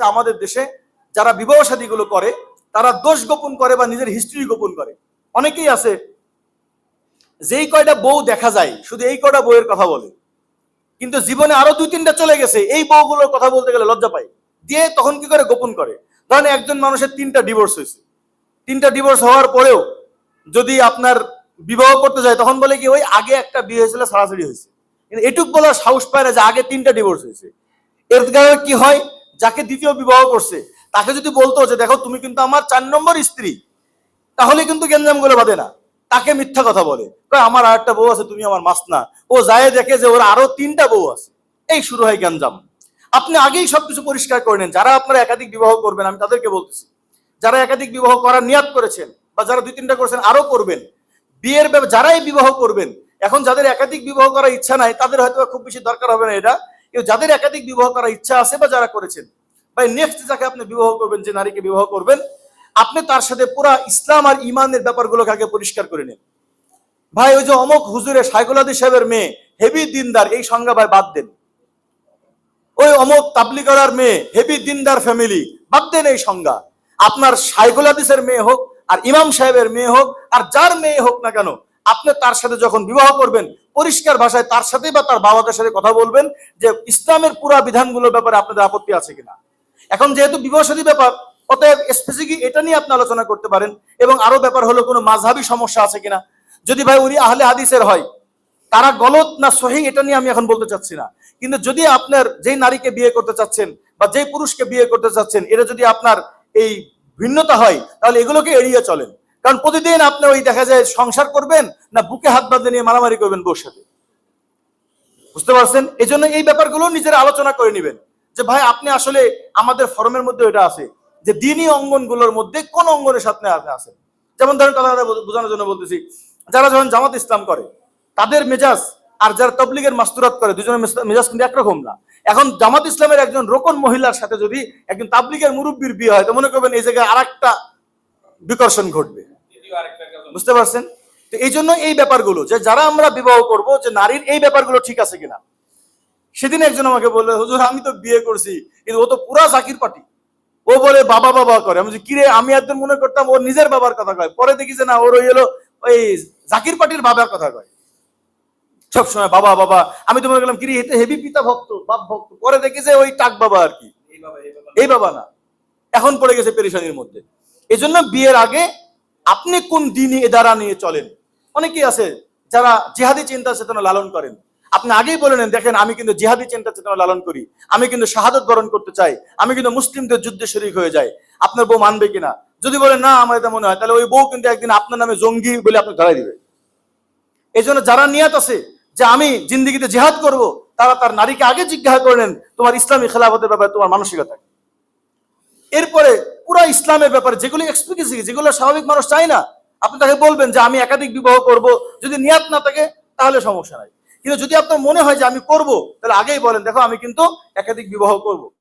আমাদের দেশে যারা বিবাহ শাদীগুলো করে তারা দোষ গোপন করে বা নিজের হিস্ট্রি গোপন করে। অনেকেই আছে যেই কয়টা বউ দেখা যায় শুধু এই কয়টা বউয়ের কথা বলে, কিন্তু জীবনে আরো 2-3টা চলে গেছে, এই বউগুলোর কথা বলতে গেলে লজ্জা পায়, দিয়ে তখন কি করে গোপন করে। ধরেন একজন মানুষের 3টা ডিভোর্স হয়েছে, 3টা ডিভোর্স হওয়ার পরেও যদি আপনার বিবাহ করতে যায় তখন বলে কি ওই আগে একটা বিয়ে হয়েছিল সরাসরি হয়েছে, কিন্তু এটুক বলার সাহস পায় না যে আগে 3টা ডিভোর্স হয়েছে। এর কারণে কি হয়, যাকে দ্বিতীয় বিবাহ করছে তাকে যদি বলতো যে দেখো তুমি কিন্তু আমার 4 নম্বর স্ত্রী, তাহলে কিন্তু গেঞ্জাম গুলো বাঁধে না, তাকে মিথ্যা কথা বলে, আমার আর একটা বউ আছে তুমি আমার মাস না, ও যায় দেখে যে ওর আরো 3টা বউ আছে, এই শুরু হয় গেঞ্জাম। আপনি আগেই সবকিছু পরিষ্কার করে নেন। যারা আপনারা একাধিক বিবাহ করবেন, আমি তাদেরকে বলতেছি, যারা একাধিক বিবাহ করার নিয়াত করেছেন বা যারা 2-3টা করেছেন আরো করবেন, বিয়ের যারাই বিবাহ করবেন, এখন যাদের একাধিক বিবাহ করার ইচ্ছা নাই তাদের হয়তো খুব বেশি দরকার হবে না এটা, কিন্তু যাদের একাধিক বিবাহ করার ইচ্ছা আছে বা যারা করেছেন, ভাই নেক্সট যাকে আপনি বিবাহ করবেন, যে নারীকে বিবাহ করবেন, আপনি তার সাথে পুরা ইসলাম আর ইমানের ব্যাপারগুলোকে আগে পরিষ্কার করে নেন। ভাই ওই যে অমুক হুজুরে শাইখুল হাদিস সাহেবের মেয়ে হেভি দিনদার, এই সংজ্ঞা ভাই বাদ দেন। ওই অমুক তাবলিগের মেয়ে হেভি দিনদার ফ্যামিলি, বাদ দেন এই সংজ্ঞা। আপনার শাইখুল হাদিসের মেয়ে হোক আর ইমাম সাহেবের মেয়ে হোক আর যার মেয়ে হোক না কেন, আপনি তার সাথে যখন বিবাহ করবেন পরিষ্কার ভাষায় তার সাথে বা তার বাবাদের সাথে কথা বলবেন যে ইসলামের পুরা বিধানগুলোর ব্যাপারে আপনাদের আপত্তি আছে কিনা। এখন যেহেতু বিবাহ শাদী ব্যাপার, অতএব স্পেসিফিক এটা নিয়ে আপনি আলোচনা করতে পারেন। এবং আরো ব্যাপার হলো কোনো মাযহাবী সমস্যা আছে কিনা, যদি ভাই উনি আহলে হাদিসের হয়, তারা গলত না সহি এটা নিয়ে আমি এখন বলতে চাচ্ছি না, কিন্তু যদি আপনার যেই নারীকে বিয়ে করতে চাচ্ছেন বা যেই পুরুষকে বিয়ে করতে চাচ্ছেন এটা যদি আপনার এই ভিন্নতা হয়, তাহলে এগুলোকে এড়িয়ে চলেন। কারণ প্রতিদিন আপনি ওই দেখা যায় সংসার করবেন না বুকে হাত বাঁধে নিয়ে মারামারি করবেন বউর সাথে, বুঝতে পারছেন? এই জন্য এই ব্যাপারগুলো নিজেরা আলোচনা করে নেবেন যে ভাই আপনি আসলে আমাদের ফরমের মধ্যে এটা আছে যে দ্বীনি অঙ্গনগুলোর মধ্যে কোন অঙ্গনের সাথে আপনি আছেন। যেমন ধরেন কথা বোঝানোর জন্য বলতেছি, যারা যখন জামাত ইসলাম করে তাদের মেজাজ আর যারা তবলিগের মাস্তুরাত করে দুজনের মেজাজ কিন্তু একরকম না। এখন জামাত ইসলামের একজন রোকন মহিলার সাথে যদি একজন তাবলিগের মুরব্বীর বিয়ে হয় তো মনে করবেন এই জায়গায় আরেকটা বিকর্ষণ ঘটবে, বুঝতে পারছেন? তো এই জন্য এই ব্যাপারগুলো যে যারা আমরা বিবাহ করব যে নারীর এই ব্যাপারগুলো ঠিক আছে কিনা। সেদিন একজন আমাকে বললো হুজুর আমি তো বিয়ে করছি কিন্তু ও তো পুরা জাকির পার্টি, ও বলে বাবা বাবা করে। আমি কিরে, আমি একদম মনে করতাম ওর নিজের বাবার কথা কয়, পরে দেখি যে না ওর ওই হলো ওই জাকির পার্টির বাবার কথা কয় সবসময় বাবা বাবা। আমি তো মনে করলাম কিরে এতে হেভি পিতা ভক্ত বাপ ভক্ত, পরে দেখি যে ওই টাক বাবা আর কি, এই বাবা না। এখন পড়ে গেছে পেরেশানির মধ্যে। এই জন্য বিয়ের আগে আপনি কোন দ্বীনি এদারা নিয়ে চলেন। অনেকেই আছে যারা জিহাদি চিন্তা চেতনা লালন করেন, আপনি আগেই বলে নেন দেখেন আমি কিন্তু জিহাদি চিন্তা চেতনা লালন করি, আমি কিন্তু শাহাদত বরণ করতে চাই, আমি কিন্তু মুসলিমদের যুদ্ধে শরীক হয়ে যাই, আপনার বউ মানবে কিনা। যদি বলে না আমার এটা মনে হয়, তাহলে ওই বউ কিন্তু একদিন আপনার নামে জঙ্গি বলে আপনি ধরাই দিবে। এই জন্য যারা নিয়াত আছে যে আমি জিন্দিগিতে জিহাদ করব, তারা তার নারীকে আগে জিজ্ঞাসা করে নেন তোমার ইসলামী খেলাফতের ব্যাপারে তোমার মানসিকতা। এরপরে পুরো ইসলামের ব্যাপারে যেগুলো এক্সপ্লিসিট, যেগুলো স্বাভাবিক মানুষ চায় না, আপনি তাকে বলবেন যে আমি একাধিক বিবাহ করব। যদি নিয়াত না থাকে তাহলে সমস্যা নাই, কিন্তু যদি আপনার মনে হয় যে আমি করব, তাহলে আগেই বলেন দেখো আমি কিন্তু একাধিক বিবাহ করব।